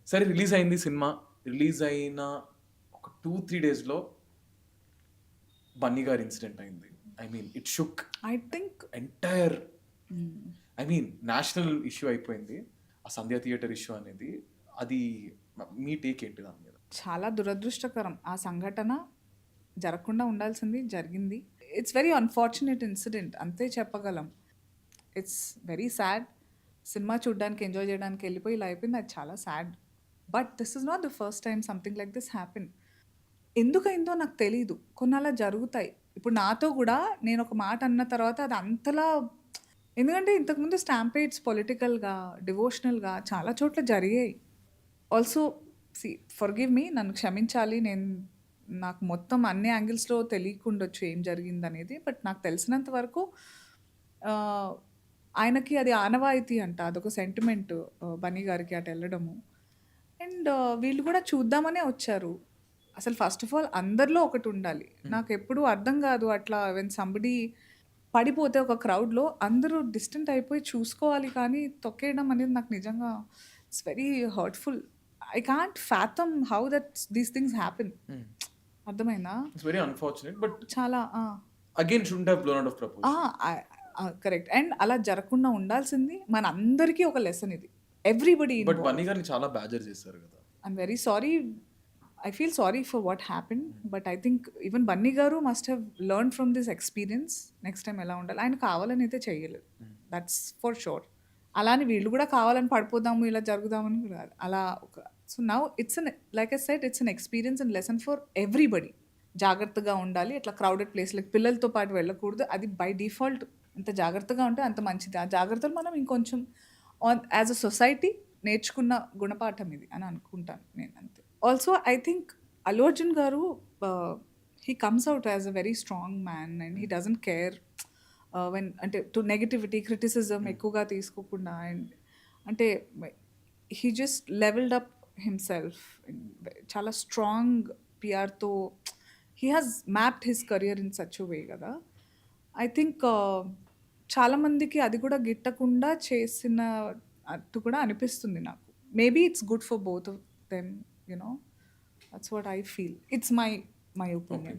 సరే రిలీజ్ అయింది cinema. Release అయిన ఒక 2, 3 డేస్‌లో బన్నీ గారి ఇన్సిడెంట్ అయింది. I mean it shook I think entire I mean national issue అయిపోయింది. ఆ సంధ్య థియేటర్ ఇష్యూ అనేది. అది మీ టేక్ ఏంటి దాని మీద? చాలా దురదృష్టకరం. ఆ సంఘటన జరగకుండా ఉండాల్సింది జరిగింది. ఇట్స్ వెరీ అన్‌ఫార్చునేట్ ఇన్సిడెంట్ అంతే చెప్పగలం. It's very sad. సినిమా చూడ్డానికి, ఎంజాయ్ చేయడానికి ఎళ్ళిపోయి ఇలా అయిపోయింది. అది చాలా sad. But this is not the first time something like this happen. ఎందుకయిందో నాకు తెలీదు. కొన్ని అలా జరుగుతాయి. ఇప్పుడు నాతో గూడా నేనొక మాట అన్న తర్వాత అది అంతలా ఎందుకంటే ఇంతకుముందు స్టాంపేడ్స్ పొలిటికల్‌గా, డివోషనల్‌గా చాలా చోట్ల జరిగాయి. ఆల్సో ఫర్‌గివ్ మీ, నన్ను క్షమించాలి. నాకు మొత్తం అన్ని యాంగిల్స్‌లో తెలియకుండొచ్చు ఏం జరిగిందనేది. బట్ నాకు తెలిసినంత వరకు ఆహ్, ఆయనకి అది ఆనవాయితీ అంట. అదొక సెంటిమెంట్ బన్నీ గారికి అటెళ్ళడము. అండ్ వీళ్ళు కూడా చూద్దామనే వచ్చారు. అసలు ఫస్ట్ ఆఫ్ ఆల్ అందరిలో ఒకటుండాలి. నాకెప్పుడూ అర్థం గాదు అట్లా వెన్ సంబడీ పడిపోతే ఒక క్రౌడ్‌లో అందరూ డిస్టెంట్ అయిపోయి చూసుకోవాలి కానీ తొక్కేయడం అనేది నాకు నిజంగా it's very hurtful. I can't fathom how that these things happen. అర్థమైందా? ఇట్స్ వెరీ అన్‌ఫార్చునేట్ బట్ చాలా again shouldn't have blown out of ah! Proportion. Correct. And అలా జరగకుండా ఉండాల్సింది మనందరికీ ఒక లెసన్ ఇది. Everybody but Bunny involved. గారిని చాలా బ్యాడర్ చేశారు కదా! I'm very sorry. I feel sorry for what happened. But I think even Bunny garu must have learned from this experience. Next time ఎలా ఉండాలి. ఆయన కావాలని అయితే చేయలేదు. That's for sure. అలా అని వీళ్ళు కూడా కావాలని పడిపోదాము, ఇలా జరుగుదామని కూడా కాదు. అలా ఒక so now it's an like I said it's an experience and lesson for everybody. జాగ్రత్తగా ఉండాలి. అట్లా క్రౌడెడ్ ప్లేస్‌లకి పిల్లలతో పాటు వెళ్ళకూడదు. అది బై డిఫాల్ట్ ఎంత జాగ్రత్తగా ఉంటే అంత మంచిది. ఆ జాగ్రత్తలు మనం ఇంకొంచెం యాజ్ అ సొసైటీ నేర్చుకున్న గుణపాఠం ఇది అని అనుకుంటాను నేను అంతే. Also I think Allu Arjun garu he comes out as a very strong man and he doesn't care when అంటే టు నెగటివిటీ, క్రిటిసిజం ఎక్కువగా తీసుకోకుండా అండ్ అంటే he just levelled up himself. చాలా స్ట్రాంగ్ పిఆర్‌తో he has mapped his career in such a way కదా! I think చాలామందికి అది కూడా గిట్టకుండా చేసిన అట్టు కూడా అనిపిస్తుంది నాకు. Maybe it's good for both of them, you know. That's what I feel. It's my okay. Opinion.